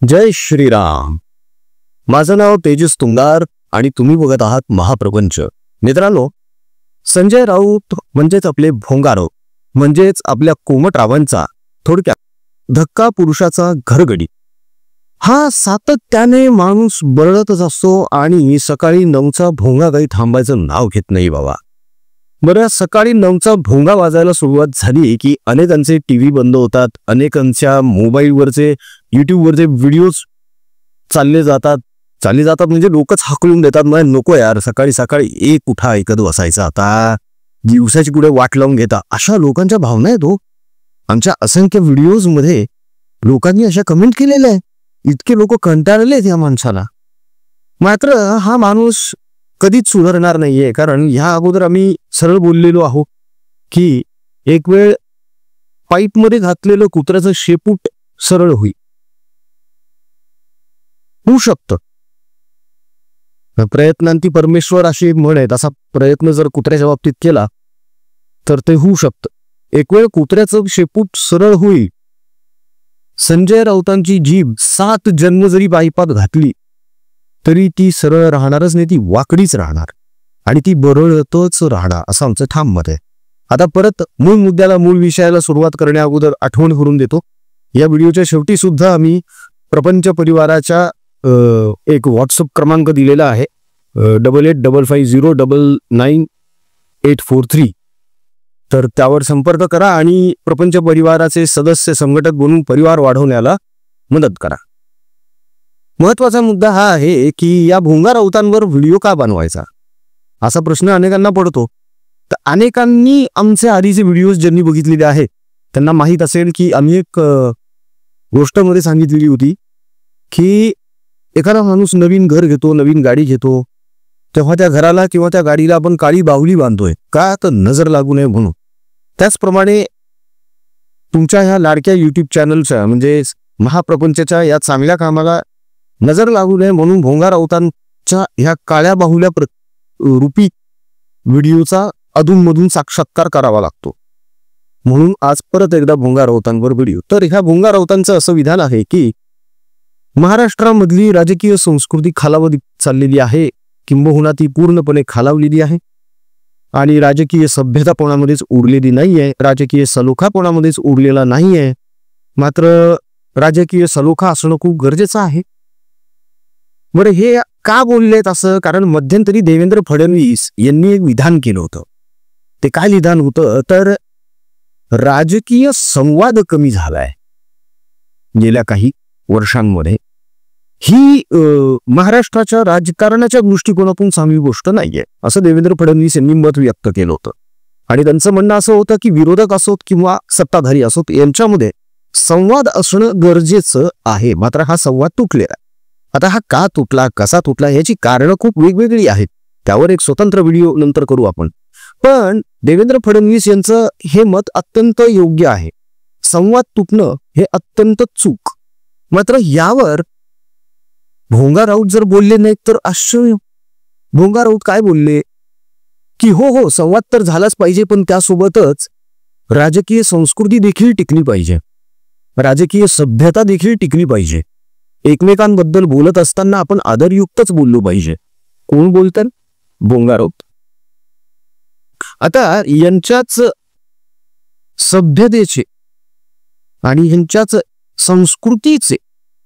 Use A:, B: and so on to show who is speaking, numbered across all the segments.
A: जय श्रीराम. माझं नाव तेजस तुंगार आणि तुम्ही बघत आहात महाप्रपंच. मित्रांनो, संजय राऊत म्हणजेच आपले भोंगाराव म्हणजेच आपल्या कोमटरावांचा थोडक्यात धक्का पुरुषाचा घरगडी हा सातत्याने माणूस बरळतच असतो आणि सकाळी 9चा भोंगा काही थांबायचं नाव घेत नाही बाबा. बरं, सकाळी 9चा भोंगा वाजायला सुरुवात झाली की अनेकांचे टीव्ही बंद होतात, अनेकांच्या मोबाईलवरचे युट्यूबवरचे व्हिडिओज चालले जातात म्हणजे लोकच हाकलून देतात. मला नको यार, सकाळी सकाळी एक उठा ऐकत बसायचं, आता दिवसाची कुठे वाट लावून घेता, अशा लोकांच्या भावना आहेत हो. आमच्या असंख्य व्हिडिओज मध्ये लोकांनी अशा कमेंट केलेल्या आहे. इतके लोक कंटाळले या माणसाला. मात्र हा माणूस कधीच सुधारणार नाहीये, कारण ह्या अगोदर आम्ही सरळ बोललेलो आहोत की एक वेळ पाईपमध्ये घातलेलं कुत्र्याचं शेपूट सरळ होऊ शकतं. प्रयत्नांती परमेश्वर अशी म्हण आहे. तसा प्रयत्न जर कुत्र्याच्या बाबतीत केला तर ते होऊ शकतं. एक वेळ कुत्र्याचं शेपूट सरळ होईल. संजय राऊतांची जीभ 7 जन्म जरी पाईपात घातली तरी ती सरळ राहणारच नाही, ती वाकडीच राहणार आणि ती बरळतच राहणार, असं आमचं ठाम मत आहे. आता परत मूळ मुद्द्याला, मूळ विषयाला सुरुवात करण्या अगोदर आठवण करून देतो, या व्हिडिओच्या शेवटी सुद्धा आम्ही प्रपंच परिवाराच्या एक व्हॉट्सअप क्रमांक दिलेला आहे 8855099843. तर त्यावर संपर्क करा आणि प्रपंच परिवाराचे सदस्य संघटक बनून परिवार वाढवण्याला मदत करा. महत्वाचा मुद्दा हा आहे की या भोंगा राऊतांवर व्हिडिओ का बनवायचा, असा प्रश्न अनेकांना पडतो. तर अनेकांनी आमचे आधीचे व्हिडिओज ज्यांनी बघितलेले आहेत त्यांना माहीत असेल की आम्ही एक गोष्ट मध्ये सांगितलेली होती की एखादा माणूस नवीन घर घेतो, नवीन गाडी घेतो, तेव्हा त्या घराला किंवा त्या गाडीला आपण काळी बाहुली बांधतोय का, तर नजर लागू नये म्हणून. त्याचप्रमाणे तुमच्या ह्या लाडक्या युट्यूब चॅनलच्या म्हणजे महाप्रपंचच्या या चांगल्या कामाला नजर लागू नये म्हणून भोंगा राऊतांच्या ह्या काळ्या बाहुल्या रूपी व्हिडिओचा अधूनमधून साक्षात्कार करावा लागतो. म्हणून आज परत एकदा भोंगा राऊतांवर व्हिडिओ. तर ह्या भोंगा राऊतांचं असं विधान आहे की महाराष्ट्रामधली राजकीय संस्कृती खालावत चाललेली आहे, किंबहुना ती पूर्णपणे खालावलेली आहे आणि राजकीय सभ्यतापणामध्येच उरलेली नाहीये, राजकीय सलोखापणामध्येच उरलेला नाहीये. मात्र राजकीय सलोखा असणं खूप गरजेचं आहे. बरं, हे का बोललेत असं, कारण मध्यंतरी देवेंद्र फडणवीस यांनी एक विधान केलं होतं. ते काय विधान होतं, तर राजकीय संवाद कमी झालाय गेल्या काही वर्षांमध्ये. ही महाराष्ट्राच्या राजकारणाच्या दृष्टिकोनातून चांगली गोष्ट नाहीये, असं देवेंद्र फडणवीस यांनी मत व्यक्त केलं होतं. आणि त्यांचं म्हणणं असं होतं की विरोधक असोत किंवा सत्ताधारी असोत यांच्यामध्ये संवाद असणं गरजेचं आहे. मात्र हा संवाद तुटलेला आहे. आता हा का तुटला, कसा तुटला, याची कारणं खूप वेगवेगळी आहेत. त्यावर एक स्वतंत्र व्हिडिओ नंतर करू आपण. पण देवेंद्र फडणवीस यांचं हे मत अत्यंत योग्य आहे. संवाद तुटणं हे अत्यंत चूक. मात्र यावर भोंगा राऊत जर बोलले नाहीत तर आश्चर्य. भोंगा राऊत काय बोलले की हो संवाद तर झालाच पाहिजे, पण त्यासोबतच राजकीय संस्कृती देखील टिकली पाहिजे, राजकीय सभ्यता देखील टिकली पाहिजे. एकमेकांबद्दल बोलत असताना आपण आदरयुक्तच बोललो पाहिजे. कोण बोलतात? भोंगा राऊत. आता यांच्याच सभ्यतेचे आणि यांच्याच संस्कृतीचे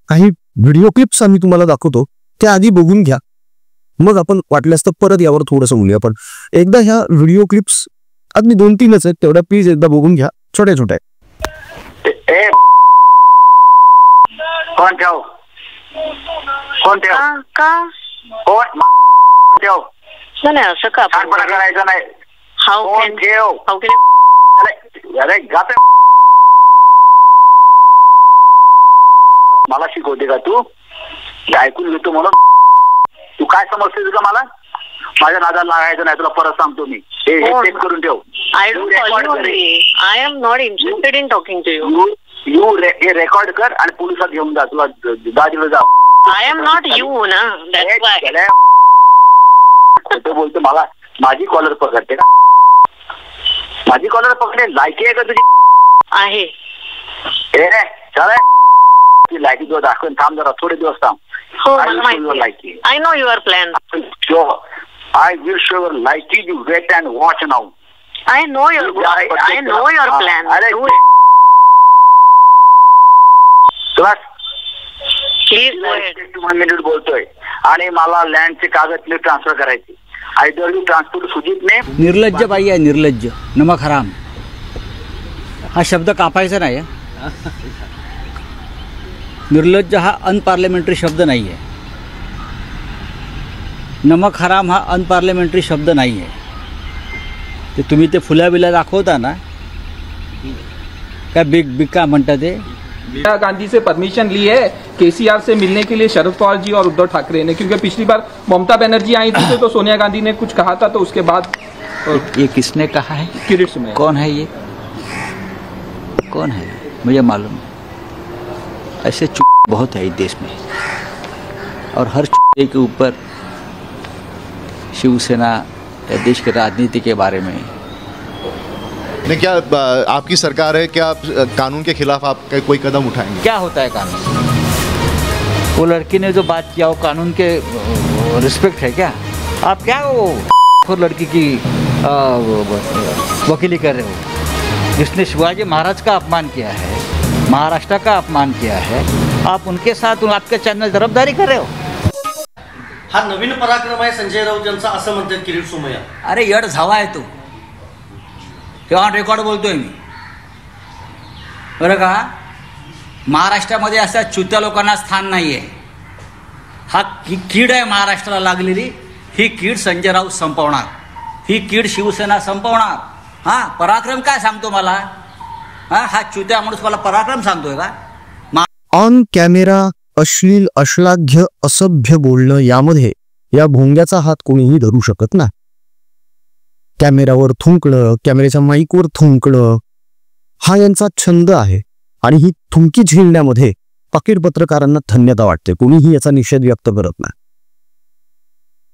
A: काही व्हिडिओ क्लिप्स आम्ही तुम्हाला दाखवतो, त्या आधी बघून घ्या, मग आपण वाटल्यास तर परत यावर थोडंसं बोलूया. पण एकदा ह्या व्हिडिओ क्लिप्स आज मी 2-3च आहेत, तेवढ्या प्लीज एकदा बघून घ्या, छोट्या छोट्या.
B: कोण ठेव
C: का
B: कोण ठेव
C: नाही असं का
B: करायचं नाही.
C: हाऊ
B: ठेव अरे गात मला शिकवते का तू? ऐकून घेतो म्हणून तू काय समजतेस का मला? माझ्या नादाला लागायचं नाही, तुला परत सांगतो मी. हे चेक करून ठेव.
C: I am not interested in talking to you.
B: हे रेकॉर्ड कर आणि पोलिसात घेऊन जा, तुला दादीला जा.
C: आय एम नॉट यू ना, दॅट्स व्हाय.
B: खोटं बोलतो. मला माझी कॉलर पकडते का? माझी कॉलर पकडे लायकी आहे का तुझी?
C: आहे.
B: चल ती लायकी तुला दाखवेन, थांब जरा थोडे दिवस थांब.
C: हो
B: I
C: मला
B: will show your
C: माहिती.
B: लायकी.
C: I know your plan.
B: I will show your लायकी. You wait and watch now.
C: I know your plan.
B: अरे तुला
C: प्लीज गो अहेड.
B: 1 मिनिट बोलतोय आणि मला लँडचे कागद ट्रान्सफर करायचे. आयदर यू ट्रान्सपोर्ट सुजितने.
D: निर्लज्ज बाई आहे, निर्लज्ज. नमक हराम हा शब्द कापायचा नाही. निर्लज्ज हा अनपार्लमेंटरी शब्द नाही आहे. नमक हराम हा अनपार्लमेंटरी शब्द नाही आहे. ते तुम्ही ते फुल्या बिल्या दाखवता ना, काय बिग बिग का म्हणता ते.
E: इंदिरा गांधी से परमिशन ली है केसीआर से मिलने के लिए शरद पवार जी और उद्धव ठाकरे ने, क्योंकि पिछली बार ममता बनर्जी आई थी तो सोनिया गांधी ने कुछ कहा था, तो उसके बाद
D: ये किसने कहा है?
E: किरीट सुमैया.
D: कौन है ये? कौन है? मुझे मालूम है. ऐसे बहुत है इस देश में, और हर चूहे के ऊपर शिवसेना या देश की राजनीति के बारे में.
F: नहीं, क्या आपकी सरकार है, क्या आप कानून के खिलाफ आप कोई कदम उठाएंगे?
D: क्या होता है कानून? वो लड़की ने जो बात किया वो कानून के रिस्पेक्ट है क्या? आप क्या वो लड़की की वकीली कर रहे हो, जिसने शिवाजी महाराज का अपमान किया है, महाराष्ट्र का अपमान किया है, आप उनके साथ आपके चॅनल जबाबदारी कर रहे हो.
G: हा नवीन पराक्रम आहे संजय राऊत यांचा असं म्हणतात किरीट सोमय्या.
D: अरे यड झावा आहे तो. तेव्हा रेकॉर्ड बोलतोय मी, बरं का. महाराष्ट्रामध्ये अशा चुत्या लोकांना स्थान नाही आहे. हा कीड आहे महाराष्ट्राला लागलेली. ही कीड संजय राऊत संपवणार, ही कीड शिवसेना संपवणार. हां, पराक्रम काय सांगतो मला? हा चुत्या माणूस मला पराक्रम सांगतोय का?
A: ऑन कॅमेरा अश्लील, अश्लाघ्य, असभ्य बोलणं यामध्ये या भोंग्याचा हात कोणीही धरू शकत नाही. कॅमेऱ्यावर थुंकणं, कॅमेऱ्याच्या माईकवर थुंकणं हा यांचा छंद आहे, आणि ही थुंकी झेलण्यामध्ये पाकीट पत्रकारांना धन्यता वाटते. कोणीही याचा निषेध व्यक्त करत नाही.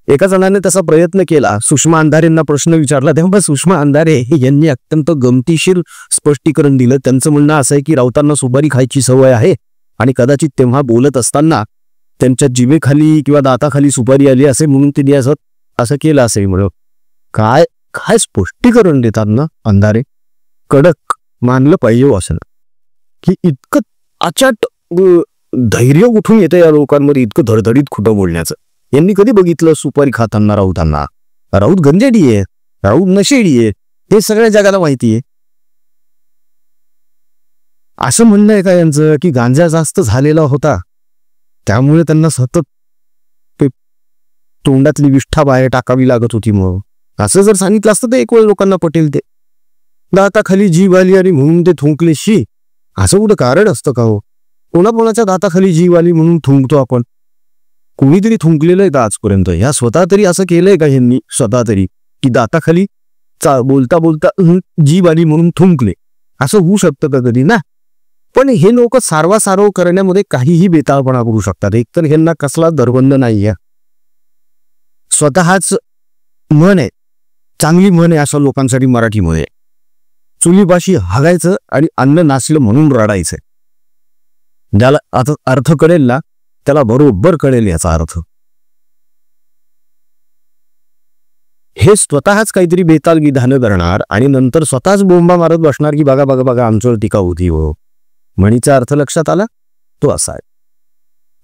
A: एका जणाने तसा प्रयत्न केला. सुषमा अंधारेंना प्रश्न विचारला, तेव्हा सुषमा अंधारे यांनी अत्यंत गमतीशीर स्पष्टीकरण दिलं. त्यांचं म्हणणं असं आहे की राऊतांना सुपारी खायची सवय आहे, आणि कदाचित तेव्हा बोलत असताना त्यांच्या जिभेखाली किंवा दाताखाली सुपारी आली असे म्हणून त्यांनी असं केलं असेल. म्हणून काय काय स्पष्टीकरण देतात ना अंधारे. कडक मानलं पाहिजे असं की इतकं अचाट धैर्य उठून येतं या लोकांमध्ये, इतकं धडधडीत खोटं बोलण्याचं. यांनी कधी बघितलं सुपारी खाताना राऊतांना? राऊत गंजेडी आहे, राऊत नशेडी आहे, हे सगळ्या जगाला माहिती आहे. असं म्हणणं आहे का यांचं की गांजा जास्त झालेला होता त्यामुळे त्यांना सतत तोंडातली विष्ठा बाहेर टाकावी लागत होती? मग असं जर सांगितलं असतं तर एक वेळ लोकांना पटेल. ते दाताखाली जीव आली आणि म्हणून ते थुंकले. शी, असं कुठं कारण असतं का हो? कोणाकोणाच्या दाताखाली जीव आली म्हणून थुंकतो आपण? कोणीतरी थुंकलेलं आहे का आजपर्यंत? ह्या स्वतः तरी असं केलंय का ह्यांनी स्वतः तरी की दाताखाली बोलता बोलता जीव आली म्हणून थुंकले? असं होऊ शकतं का कधी? ना. पण हे लोक सारवासारव करण्यामध्ये काहीही बेताळपणा करू शकतात. एकतर ह्यांना कसला दरबंद नाहीये. स्वतःच म्हण आहे, चांगली म्हण आहे अशा लोकांसाठी मराठीमध्ये, चुलीपाशी हागायचं आणि अन्न नासलं म्हणून रडायचं. ज्याला आता अर्थ कळेल ना त्याला बरोबर कळेल याचा अर्थ. हे स्वतःच काहीतरी बेताल विधानं करणार आणि नंतर स्वतःच बोंबा मारत बसणार की बघा बघा बघा आमच्यावर टीका होती. हो, म्हणीचा अर्थ लक्षात आला तो असा आहे.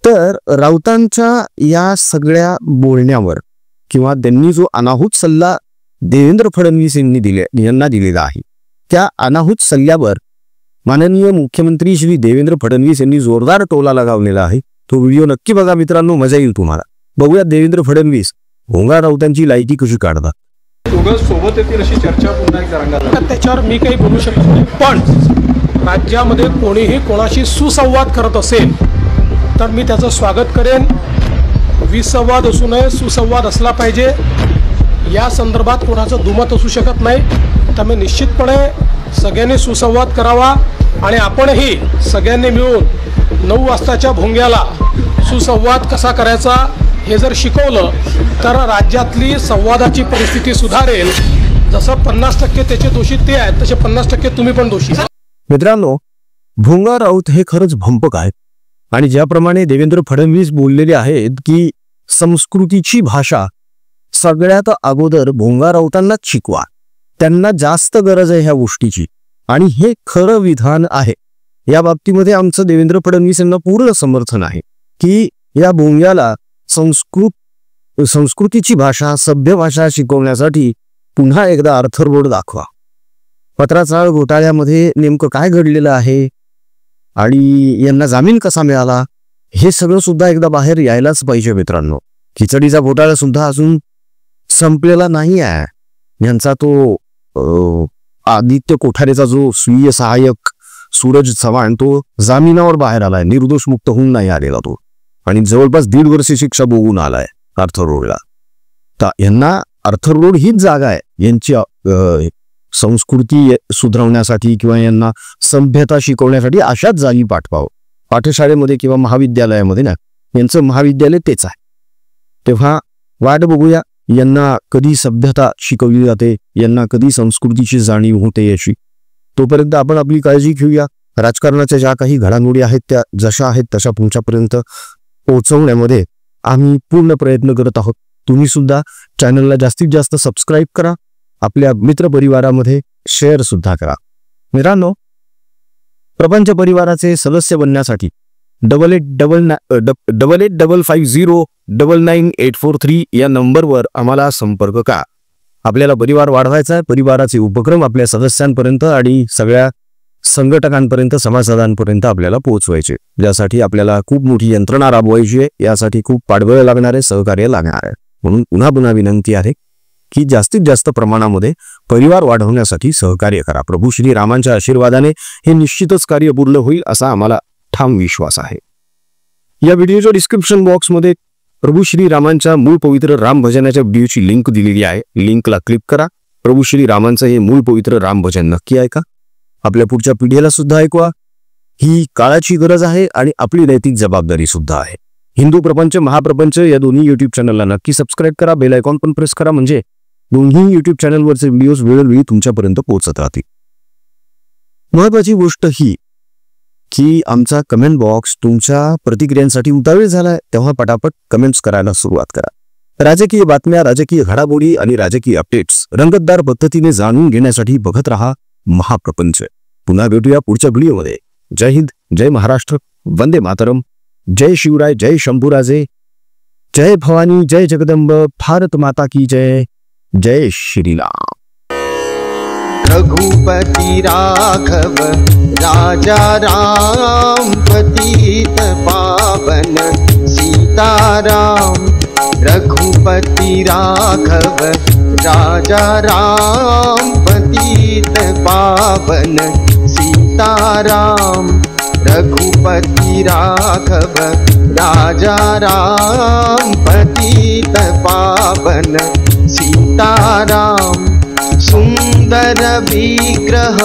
A: तर राऊतांच्या या सगळ्या बोलण्यावर किंवा त्यांनी जो अनाहूत सल्ला देवेंद्र फडणवीस यांना दिलेला आहे, त्या अनाहूत सल्ल्यावर माननीय मुख्यमंत्री श्री देवेंद्र फडणवीस यांनी जोरदार टोला लगावलेला आहे. तो व्हिडिओ नक्की बघा मित्रांनो, मजा येईल तुम्हाला. बघूया देवेंद्र फडणवीस भोंगा राऊतांची लायकी कशी काढतात.
E: सोबत येतील अशी चर्चा पुन्हा एकदा रंगाला.
H: त्याच्यावर मी काही बोलू शकत नाही, पण राज्यामध्ये कोणीही कोणाशी सुसंवाद करत असेल तर मी त्याचं स्वागत करेन. विसंवाद असू नये, सुसंवाद असला पाहिजे. या संदर्भात कोणाचं दुमत असू शकत नाही. त्यामुळे निश्चितपणे सगळ्यांनी सुसंवाद करावा आणि आपणही सगळ्यांनी मिळून 9 वाजताच्या भोंग्याला सुसंवाद कसा करायचा हे जर शिकवलं तर राज्यातली संवादाची परिस्थिती सुधारेल. जसं 50% त्याचे दोषी ते आहेत तसे 50% तुम्ही पण दोषी.
A: मित्रांनो, भोंगा राऊत हे खरंच भंपक आहेत. आणि ज्याप्रमाणे देवेंद्र फडणवीस बोललेले आहेत की संस्कृतीची भाषा सगळ्यात अगोदर भोंगा राऊतांनाच शिकवा, त्यांना जास्त गरज आहे ह्या गोष्टीची, आणि हे खरं विधान आहे. या बाबतीमध्ये आमचं देवेंद्र फडणवीस यांना पूर्ण समर्थन आहे की या भोंग्याला संस्कृतीची भाषा, सभ्य भाषा शिकवण्यासाठी पुन्हा एकदा अर्थरोड दाखवा. पत्राचाळ घोटाळ्यामध्ये नेमकं काय घडलेलं आहे आणि यांना जामीन कसा मिळाला हे सगळं सुद्धा एकदा बाहेर यायलाच पाहिजे मित्रांनो. खिचडीचा घोटाळा सुद्धा अजून संपलेला नाही आहे. यांचा तो आदित्य कोठारेचा जो स्वीय सहाय्यक सूरज चव्हाण तो जामिनावर बाहेर आलाय, निर्दोष मुक्त होऊन नाही आलेला तो, आणि जवळपास 1.5 वर्ष शिक्षा भोगून आलाय अर्थरोडला. तर यांना अर्थरोड हीच जागा आहे यांची संस्कृती सुधारवण्यासाठी किंवा यांना सभ्यता शिकवण्यासाठी. अशाच जागी पाठवावं पाठशाळेमध्ये किंवा महाविद्यालयामध्ये ना. यांचं महाविद्यालय तेच आहे. तेव्हा वाट बघूया यांना कधी सभ्यता शिकवली जाते, यांना कधी संस्कृतीची जाणीव होते याची. तोपर्यंत आपण आपली काळजी घेऊया. राजकारणाच्या ज्या काही घडामोडी आहेत त्या जशा आहेत तशा तुमच्यापर्यंत पोहोचवण्यामध्ये आम्ही पूर्ण प्रयत्न करत आहोत. तुम्ही सुद्धा चॅनलला जास्तीत जास्त सबस्क्राईब करा, आपल्या मित्रपरिवारामध्ये शेअर सुद्धा करा. मित्रांनो, प्रपंच परिवाराचे सदस्य बनण्यासाठी 8855099843 या नंबरवर आम्हाला संपर्क करा. आपल्याला परिवार वाढवायचा आहे. परिवाराचे उपक्रम आपल्या सदस्यांपर्यंत आणि सगळ्या संघटकांपर्यंत, सभासदांपर्यंत आपल्याला पोहोचवायचे. ज्यासाठी आपल्याला खूप मोठी यंत्रणा राबवायची आहे. यासाठी खूप पाठबळ लागणार आहे, सहकार्य लागणार आहे. म्हणून पुन्हा पुन्हा विनंती आहे की जास्तीत जास्त प्रमाणामध्ये परिवार वाढवण्यासाठी सहकार्य करा. प्रभू श्री रामांच्या आशीर्वादाने हे निश्चितच कार्य पूर्ण होईल असा आम्हाला ठाम विश्वास आहे. या व्हिडिओच्या डिस्क्रिप्शन बॉक्समध्ये प्रभू श्री रामांच्या मूळ पवित्र राम भजनाच्या व्हिडिओची लिंक दिलेली आहे. लिंकला क्लिक करा. प्रभू श्री रामांचं हे मूळ पवित्र राम भजन नक्की ऐका. आपल्या पुढच्या पिढीला सुद्धा ऐकवा. ही काळाची गरज आहे आणि आपली नैतिक जबाबदारी सुद्धा आहे. हिंदू प्रपंच, महाप्रपंच या दोन्ही युट्यूब चॅनलला नक्की सबस्क्राईब करा. बेल आयकॉन पण प्रेस करा, म्हणजे दोन्ही युट्यूब चॅनलवरचे व्हिडिओज वेळोवेळी तुमच्यापर्यंत पोहोचत राहतील. महत्वाची गोष्ट ही की आमचा कमेंट बॉक्स तुमच्या प्रतिक्रियांसाठी उतावीळ झालाय, तेव्हा पटापट कमेंट्स करायला सुरुवात करा. राजकीय बातम्या, राजकीय घडामोडी आणि राजकीय अपडेट्स रंगतदार पद्धतीने जाणून घेण्यासाठी बघत रहा महाप्रपंच. पुन्हा भेटूया पुढच्या व्हिडिओमध्ये. जय हिंद, जय महाराष्ट्र, वंदे मातरम, जय शिवराय, जय शंभूराजे, जय भवानी, जय जगदंब, भारत माता की जय. जय श्रीराम.
I: रघुपति राघव राजा राम, पतित पावन सीताराम. रघुपति राघव राजा राम, पतित पावन सीताराम. रघुपति राघव राजा राम, पतित पावन सीताराम. सुंदर विग्रह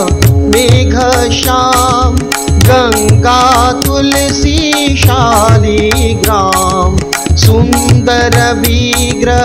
I: मेघ श्याम, गंगा तुलसी शालिग्राम. सुंदर विग्रह